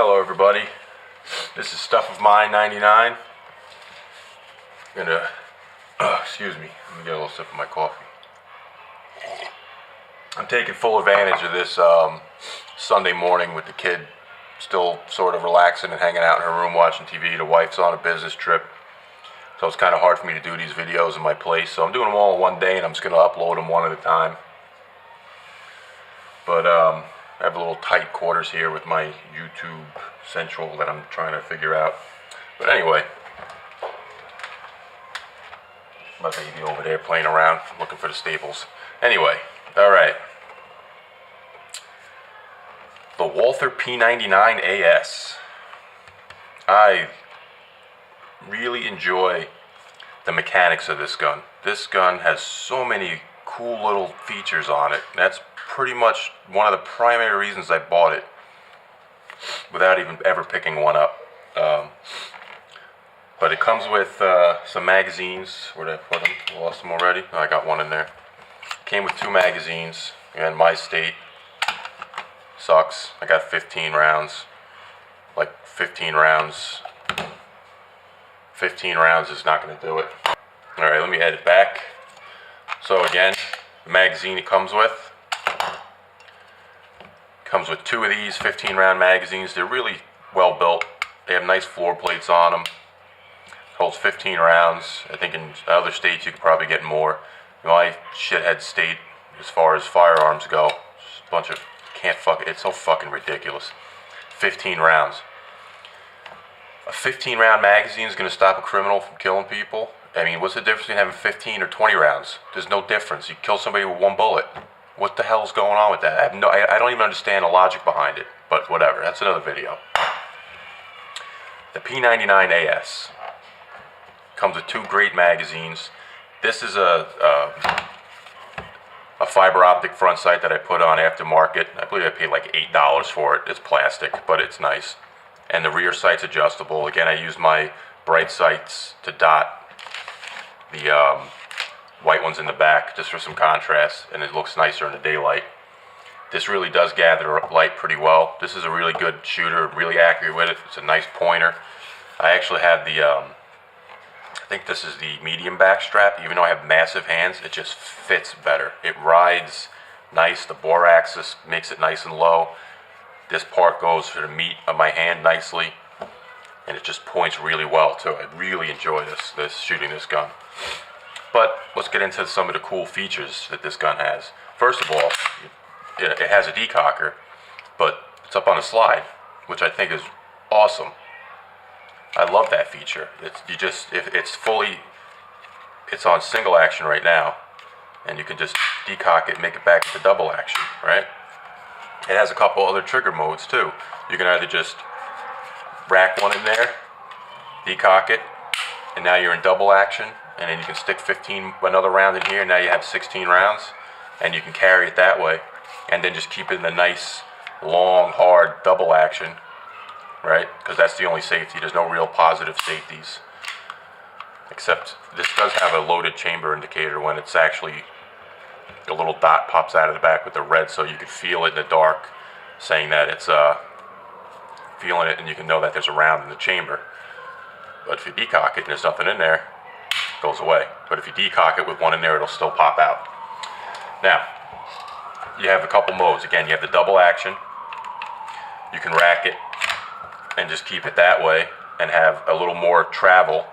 Hello everybody, this is Stuff of Mine 99. Excuse me, let me get a little sip of my coffee. I'm taking full advantage of this Sunday morning with the kid still sort of relaxing and hanging out in her room watching TV. The wife's on a business trip, so it's kind of hard for me to do these videos in my place, so I'm doing them all in one day and I'm just going to upload them one at a time. But I have a little tight quarters here with my YouTube Central that I'm trying to figure out. But anyway, my baby over there playing around, looking for the staples. Anyway, alright. The Walther P99 AS. I really enjoy the mechanics of this gun. This gun has so many cool little features on it. That's pretty much one of the primary reasons I bought it without even ever picking one up. But it comes with some magazines. Where did I put them? I lost them already. Oh, I got one in there. Came with 2 magazines, and my state sucks. I got 15 rounds. Like 15 rounds. 15 rounds is not going to do it. Alright, let me head it back. So again, the magazine it comes with. Comes with 2 of these 15 round magazines. They're really well built. They have nice floor plates on them. Holds 15 rounds. I think in other states you could probably get more. My shithead state, as far as firearms go, just a bunch of it's so fucking ridiculous. 15 rounds. A 15 round magazine is going to stop a criminal from killing people. I mean, what's the difference between having 15 or 20 rounds? There's no difference. You kill somebody with 1 bullet. What the hell's going on with that? I don't even understand the logic behind it, but whatever. That's another video. The P99 AS comes with 2 great magazines. This is a fiber optic front sight that I put on aftermarket. I believe I paid like $8 for it. It's plastic, but it's nice. And the rear sight's adjustable. Again, I use my bright sights to dot the white ones in the back just for some contrast, and it looks nicer in the daylight. This really does gather light pretty well. This is a really good shooter, really accurate with it. It's a nice pointer. I actually have the I think this is the medium back strap. Even though I have massive hands, it just fits better. It rides nice. The bore axis makes it nice and low. This part goes for the meat of my hand nicely, and it just points really well too. I really enjoy this shooting this gun. But let's get into some of the cool features that this gun has. First of all, it has a decocker, but it's up on a slide, which I think is awesome. I love that feature. It's on single action right now, and you can just decock it, make it back to double action, right? It has a couple other trigger modes too. You can either just rack one in there, decock it, and now you're in double action. And then you can stick another round in here, and now you have 16 rounds, and you can carry it that way, and then just keep it in a nice, long, hard double action, right? Because that's the only safety. There's no real positive safeties, except this does have a loaded chamber indicator when it's actually, a little dot pops out of the back with the red, so you can feel it in the dark, saying that it's feeling it, and you can know that there's a round in the chamber. But if you decock it and there's nothing in there, goes away. But if you decock it with one in there, it'll still pop out. Now, you have a couple modes. Again, you have the double action. You can rack it and just keep it that way and have a little more travel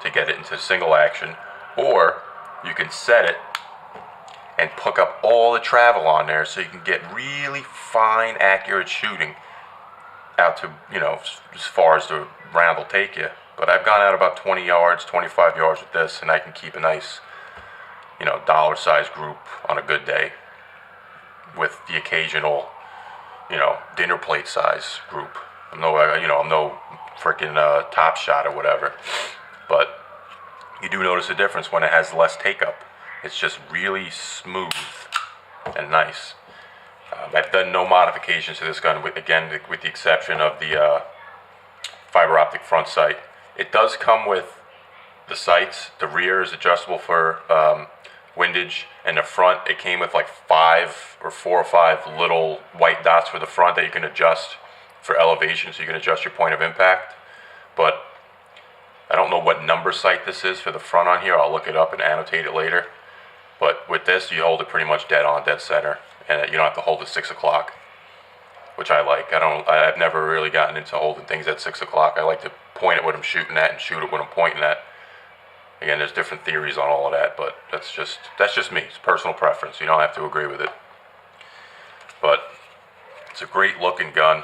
to get it into single action. Or you can set it and hook up all the travel on there so you can get really fine, accurate shooting out to, as far as the round will take you. But I've gone out about 20 yards, 25 yards with this, and I can keep a nice, dollar-sized group on a good day with the occasional, dinner plate size group. I'm no freaking Top Shot or whatever. But you do notice a difference when it has less take-up. It's just really smooth and nice. I've done no modifications to this gun, with the exception of the fiber optic front sight. It does come with the sights. The rear is adjustable for windage, and the front, it came with like 4 or 5 little white dots for the front that you can adjust for elevation, so you can adjust your point of impact. But I don't know what number sight this is for the front on here. I'll look it up and annotate it later. But with this, you hold it pretty much dead on, dead center, and you don't have to hold it 6 o'clock, which I like. I've never really gotten into holding things at 6 o'clock. I like to point at what I'm shooting at and shoot at what I'm pointing at. Again, there's different theories on all of that, but that's just me. It's personal preference. You don't have to agree with it. But it's a great looking gun.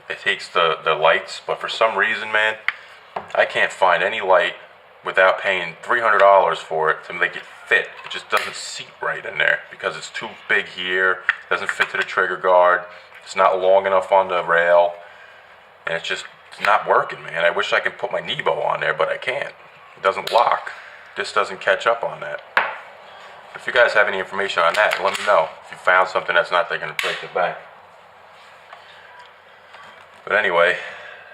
It takes the lights, but for some reason, man, I can't find any light without paying $300 for it to make it fit. It just doesn't seat right in there because it's too big here. It doesn't fit to the trigger guard. It's not long enough on the rail, and it's not working, man. I wish I could put my Nebo on there, but I can't. It doesn't lock. This doesn't catch up on that. If you guys have any information on that, let me know. If you found something that's not going to break the bank. But anyway,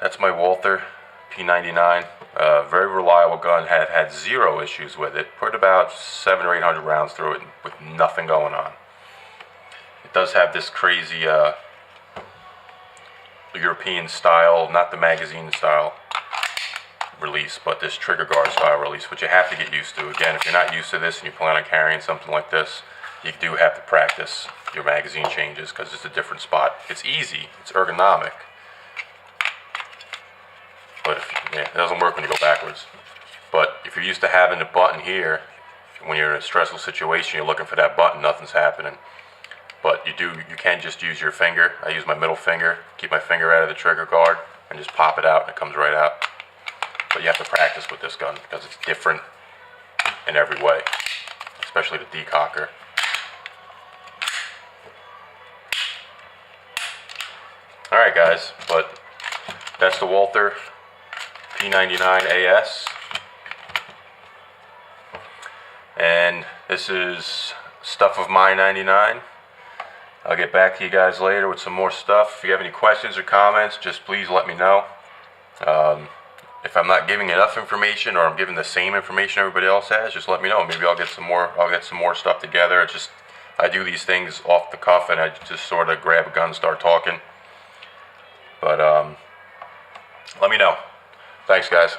that's my Walther P99. Very reliable gun. Have had zero issues with it. Put about 700 or 800 rounds through it with nothing going on. It does have this crazy European style, not the magazine style release, but this trigger guard style release, which you have to get used to. Again, if you're not used to this and you plan on carrying something like this, you do have to practice your magazine changes because it's a different spot. It's easy, it's ergonomic, but it doesn't work when you go backwards. But if you're used to having the button here, when you're in a stressful situation, you're looking for that button, nothing's happening. But you can just use your finger. I use my middle finger, keep my finger out of the trigger guard, and just pop it out and it comes right out. But you have to practice with this gun because it's different in every way, especially the decocker. Alright guys, but that's the Walther P99 AS. And this is Stuff of My 99. I'll get back to you guys later with some more stuff. If you have any questions or comments, just please let me know. If I'm not giving enough information, or I'm giving the same information everybody else has, just let me know. Maybe I'll get some more stuff together. I do these things off the cuff, and I just sort of grab a gun, start talking. But let me know. Thanks, guys.